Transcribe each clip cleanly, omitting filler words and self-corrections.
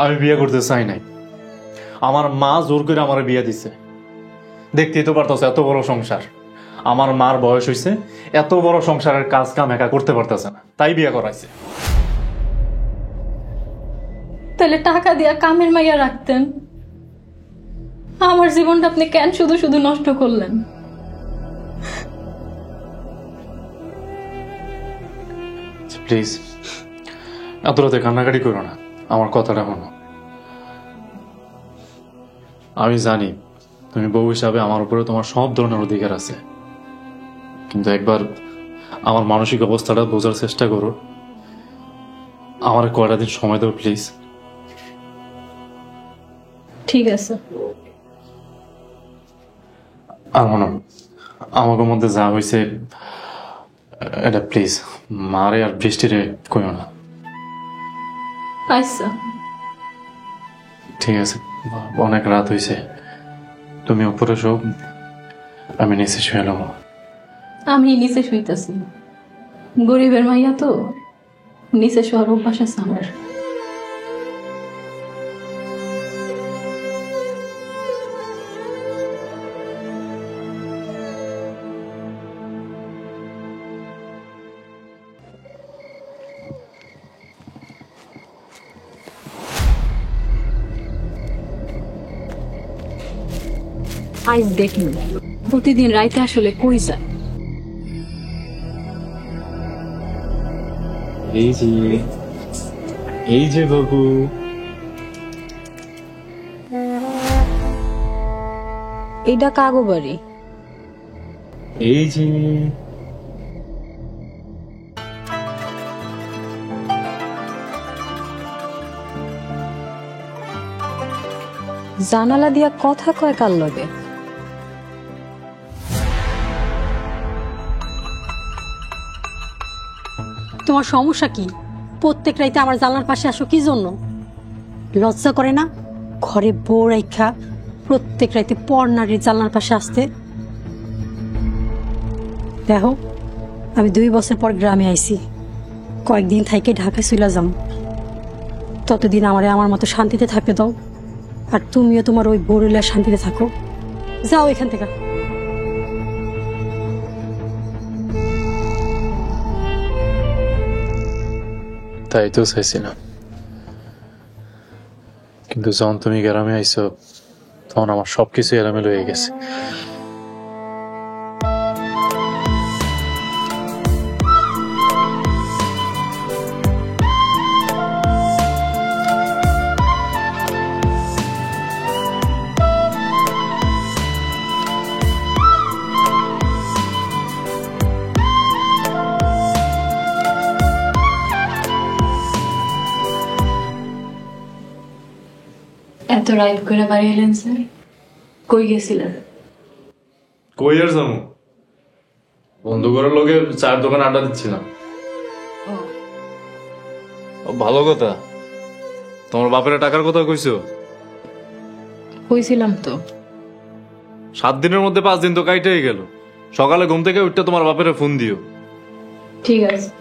আমি বিয়ে করতে চাই নাই, আমার মা জোর করে আমার বিয়ে দিছে। দেখতেই তো পারতেছে এত বড় সংসার, আমার মার বয়স হয়েছে, এত বড় সংসারের কাজ কাম একা করতে পারতেছে না, তাই বিয়ে করাইছে। তাহলে টাকা দিয়া কামের মাইয়া রাখতেন, আমার জীবনটা আপনি কেন শুধু শুধু নষ্ট করলেন? প্লিজ এত রাতে কান্নাকাটি করো না, আমার কথাটা শোনো। আমি জানি তুমি বউ হিসাবে আমার উপরে তোমার সব ধরনের অধিকার আছে, কিন্তু একবার আমার মানসিক অবস্থাটা বোঝার চেষ্টা করো। আমার কয়টা দিন সময় দাও প্লিজ। ঠিক আছে। আর মনে আমাদের মধ্যে যা হয়েছে এটা প্লিজ মারে আর বৃষ্টিরে কইও না। আচ্ছা ঠিক আছে, অনেক রাত হয়েছে, তুমি উপরে শো, আমি নিচে শুয়ে এলাম। আমি নিচে শুইতেছি, গরিবের মাইয়া তো, নিচে শোয়ার অভ্যাস আছে আমার। আজ দেখুন প্রতিদিন রাইতে আসলে কই যায়। এই যে বাবু, এইটা কাগো বাড়ি। এই যে জানালা দিয়া কথা কয় কার লগে? তোমার সমস্যা কি? প্রত্যেক রাইতে আমার জানলার পাশে আসো কি জন্য? লজ্জা করে না ঘরে বউ রাইখা প্রত্যেক রাইতে পর নারীর জানলার পাশে আসতে? দেখো আমি 2 বছর পর গ্রামে আইছি, কয়েকদিন থাইকে ঢাকায় চলে যাম। ততদিন আমারে আমার মতো শান্তিতে থাকতে দাও, আর তুমিও তোমার ওই বউরিলা শান্তিতে থাকো। যাও এখান থেকে। তাই তো চাইছিলাম, কিন্তু যখন তুমি গ্রামে আইছো তখন আমার সবকিছু এলোমেলো হয়ে গেছে। এত রাইড করে বাড়ি এলেন স্যার? কই গেছিলেন? কই আর যাবো, বন্ধু করার লোকে চায়ের দোকানে আড্ডা দিচ্ছিলাম। ভালো কথা, তোমার বাপের টাকার কথা কইছো? কইছিলাম তো। 7 দিনের মধ্যে 5 দিন তো কাইটেই গেল। সকালে ঘুম থেকে উঠতে তোমার বাপের ফোন দিও। ঠিক আছে।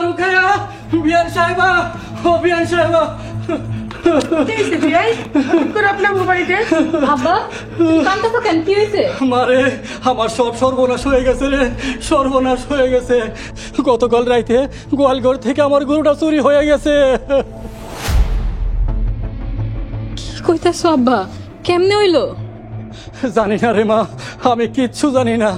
রুকায়া বিয়ান সাহেবা, ও বিয়ান সাহেবা, মারে আমার সব সর্বনাশ হয়ে গেছে রে, সর্বনাশ হয়ে গেছে। গতকাল রাইতে গোয়ালঘর থেকে আমার গরুটা চুরি হয়ে গেছে। কি কইতাছো আব্বা? কেমনে হইলো? জানি না রে মা, আমি কিচ্ছু জানি না।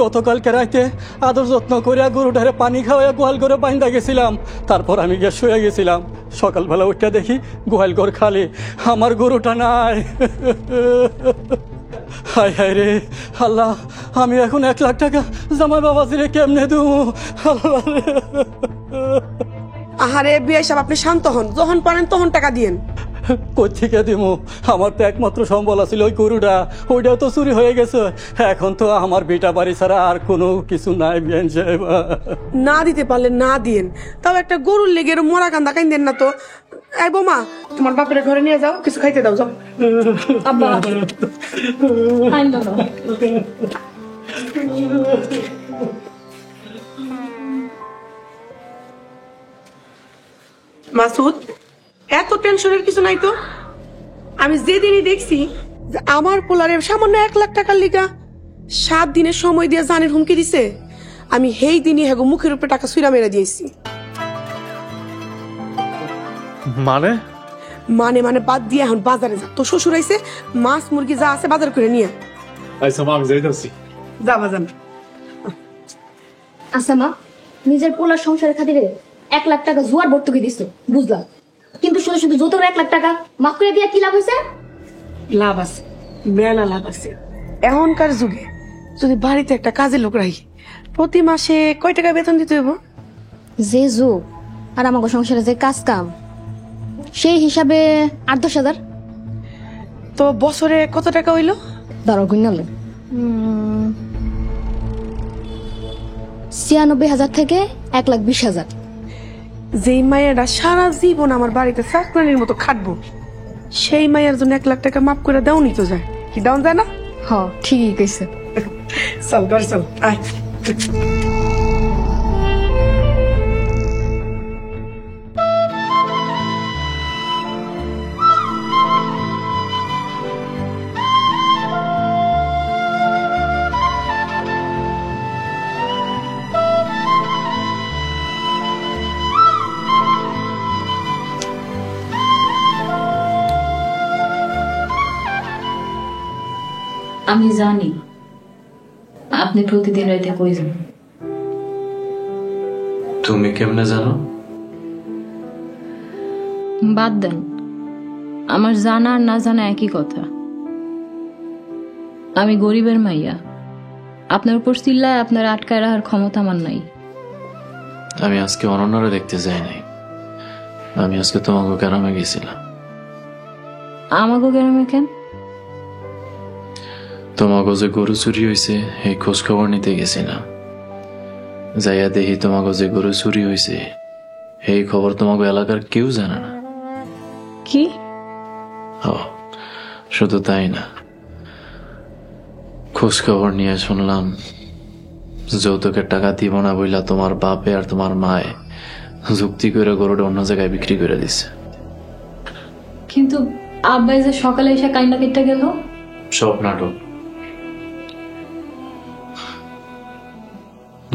গতকালকে রাইতে আদর যত্ন করিয়া গরুটারে পানি খাওয়াইয়া গোয়াল ঘরে বাইন্দা গেছিলাম, তারপর আমি গিয়ে শুয়ে গেছিলাম। সকালবেলা উঠে দেখি গোয়াল ঘর খালি, আমার গরুটা নাই। হায় হায় রে আল্লাহ, আমি এখন 1 লাখ টাকা জামাই বাবাজিরে কেমনে দেবো? আহারে বিয়ে সাহেব, আপনি শান্ত হন, যখন পারেন তখন টাকা দিয়েন। কোথেকে দিব? আমার তো একমাত্র সম্বল আছিল ওই গরুটা, ওইটাও তো চুরি হয়ে গেছে। এখন তো আমার বেটা বাড়ি ছাড়া আর কোনো কিছু নাই বিয়ান সাহেব। না দিতে পারলে না দিয়েন, তাও একটা গরুর লেগে মরা কান্দা কাইন্দেন না তো। এই বৌমা, তোমার বাপের ঘরে নিয়ে যাও, কিছু খাইতে দাও, যাও। আব্বা আইন দাও। মাসুদ, এত টেনশনের কিছু নাই তো। আমি যেদিনই দেখছি যে আমার পোলারের সামান্য 1 লাখ টাকার লিগা 7 দিনের সময় দিয়ে জানের হুমকি দিছে, আমি সেই দিনই হেগো মুখের উপরে টাকা সুইরা মেরে দিয়েছি। মানে মানে মানে বাদ দিয়ে এখন বাজারে যা, তো শ্বশুর আইছে, মাছ মুরগি যা আছে বাজার করে নিয়ে আচ্ছা মা, আমি যাইতেছি। যা বাজান। আচ্ছা মা, নিজের পোলার সংসারের খাতিরে 1 লাখ টাকা জুয়ার ভর্তুকি দিছো, বুঝলাম, কিন্তু শুধু শুধু যৌতুকের 1 লাখ টাকা মাফ করে দিয়া কি লাভ হয়েছে? লাভ আছে, মেলা লাভ আছে। এখনকার যুগে যদি বাড়িতে একটা কাজের লোক রাখি, প্রতি মাসে কয় টাকা বেতন দিতে হইব? যে যুগ আর আমাকে সংসারে যে কাজ কাম, সেই হিসাবে 8-10 হাজার। তো বছরে কত টাকা হইলো? ধরো গুণালে 96,000 থেকে 1,20,000। যেই মায়েরা সারা জীবন আমার বাড়িতে চাকরানির মতো খাটবো, সেই মায়ের জন্য 1 লাখ টাকা মাফ করে দেওনি তো যায়, কি দেওয়া যায় না? হ, ঠিকই কইছে। চল ঘর চল, আয়। আমি জানি আপনি প্রতিদিন রাইতে কই যান। তুমি কেমনে জানো? বাদ দেন, আমার জানা আর না জানা একই কথা। আমি গরিবের মাইয়া, আপনার উপর চিল্লায় আপনার আটকায় রাখার ক্ষমতা আমার নাই। আমি আজকে অনন্যারে দেখতে যাই নাই, আমি আজকে তোমাকে গ্রামে গেছিলাম। আমাগো গ্রামে কেন? তোমাকে যে গরু চুরি হয়েছে এই খোঁজ খবর নিতে গেছিলাম। যাইয়া দেখি তোমাকে যে গরু চুরি হয়েছে এই খবর তোমাকে এলাকার কেউ জানে না। কি? ও, শুধু তাই না, খোঁজ খবর নিয়ে শুনলাম যৌতুকের টাকা দিব না বইলা তোমার বাপে আর তোমার মায়ে যুক্তি করে গরুটা অন্য জায়গায় বিক্রি করে দিছে। কিন্তু আব্বাই যে সকালে এসে কাইন্না কেটে গেল। সব নাটক।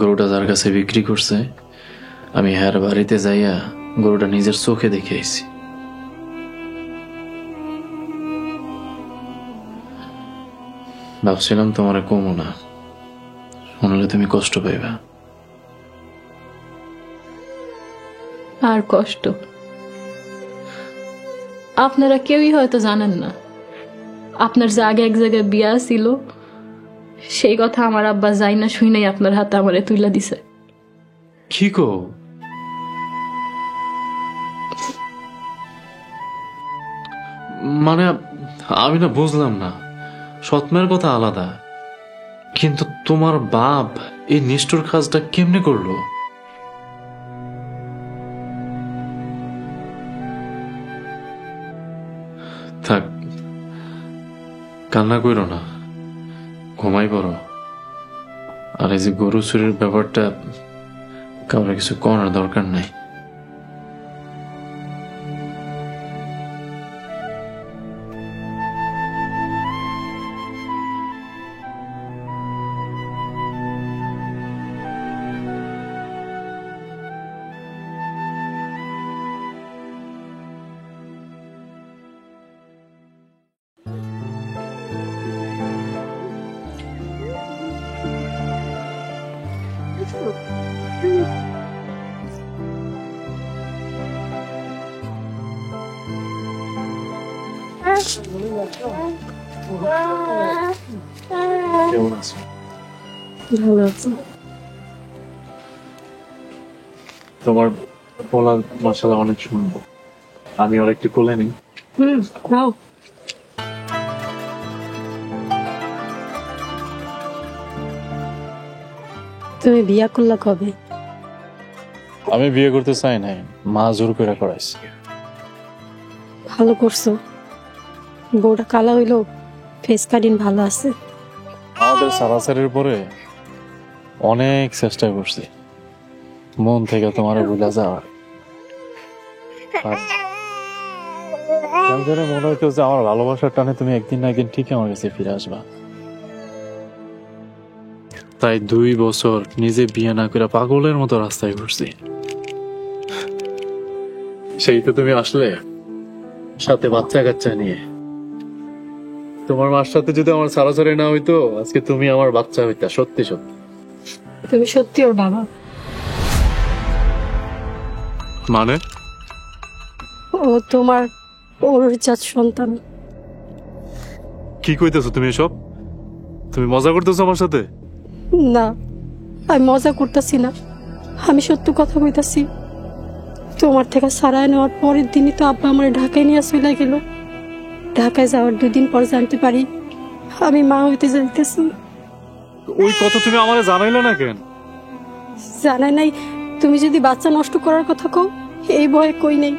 গরুটা যার কাছে বিক্রি করছে আমি হ্যার বাড়িতে যাইয়া গরুটা নিজের চোখে দেখে আইছি। ভাবছিলাম তোমার কমো না, শুনলে তুমি কষ্ট পাইবা। আর কষ্ট আপনারা কেউই হয়তো জানেন না, আপনার যে আগে এক জায়গায় বিয়া ছিল সেই কথা আমার আব্বা যাই না শুই নাই আপনার হাতে আমারে তুইলা দিছে। কি কো? মানে আমি না বুঝলাম না, সৎমের কথা আলাদা, কিন্তু তোমার বাপ এই নিষ্ঠুর কাজটা কেমনে করলো? থাক, কান্না করো না, ঘুমাই পড়ো। আর এই যে গরু চুরির ব্যাপারটা কাউরে কিছু করার দরকার নাই। কেমন আছো? ভালো আছি। তোমার বলা মাশাআল্লাহ অনেক সুন্দর, আমি আর একটু কোলে নিই। নাও। তুমি বিয়া করলা কবে? আমি বিয়ে করতে চাই নাই, মা জোর করে করাইছে। ভালো করছো, বউটা কালা হইলো, ফেস কাটিং ভালো আছে। আমাদের সারাসারির পরে অনেক চেষ্টা করছি মন থেকে তোমার ভুলা যাওয়ার। আর কেন জানি মনে হইতো যে আমার ভালোবাসার টানে তুমি একদিন না একদিন ঠিক আমার কাছে ফিরে আসবা। তাই 2 বছর নিজে বিয়ে না করে পাগলের মতো রাস্তায় ঘুরছি। সেই তো তুমি আসলে সাথে বাচ্চা কাচ্চা নিয়ে। তোমার মার সাথে যদি আমার সারাসারি না হইতো আজকে তুমি আমার বাচ্চা হইতা। সত্যি সত্যি। তুমি সত্যি ওর বাবা? মানে ও তোমার ওর জাত সন্তান। কি কইতেছো তুমি এসব? তুমি মজা করতেছো আমার সাথে? না, আমি মজা করতেছি না, আমি সত্য কথা কইতাছি। তোমার থেকে সারায় নেওয়ার পরের দিনই তো আব্বা আমার ঢাকায় নিয়ে চলে গেল। ঢাকায় যাওয়ার 2 দিন পর জানতে পারি আমি মা হইতে যাইতেছি। ওই কথা তুমি আমারে জানাইলে না কেন? জানাই নাই, তুমি যদি বাচ্চা নষ্ট করার কথা কও এই ভয়ে কই নেই।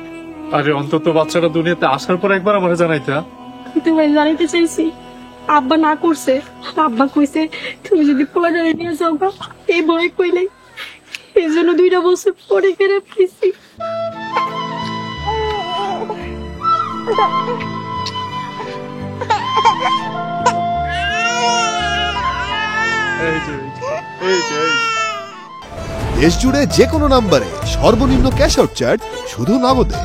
আরে অন্তত বাচ্চাটা দুনিয়াতে আসার পর একবার আমারে জানাইতা। তোমায় জানাইতে চাইছি, আব্বা না করছে। আব্বা কইছে তুমি যদি পোলাডারে নিয়ে যাও গা, এই ভয়ে কই নাই। এই জন্য 2 বছর পরে ফিরে পেয়েছি। দেশ জুড়ে যে কোনো নম্বরে সর্বনিম্ন ক্যাশ আউট চার্জ শুধু নগদে।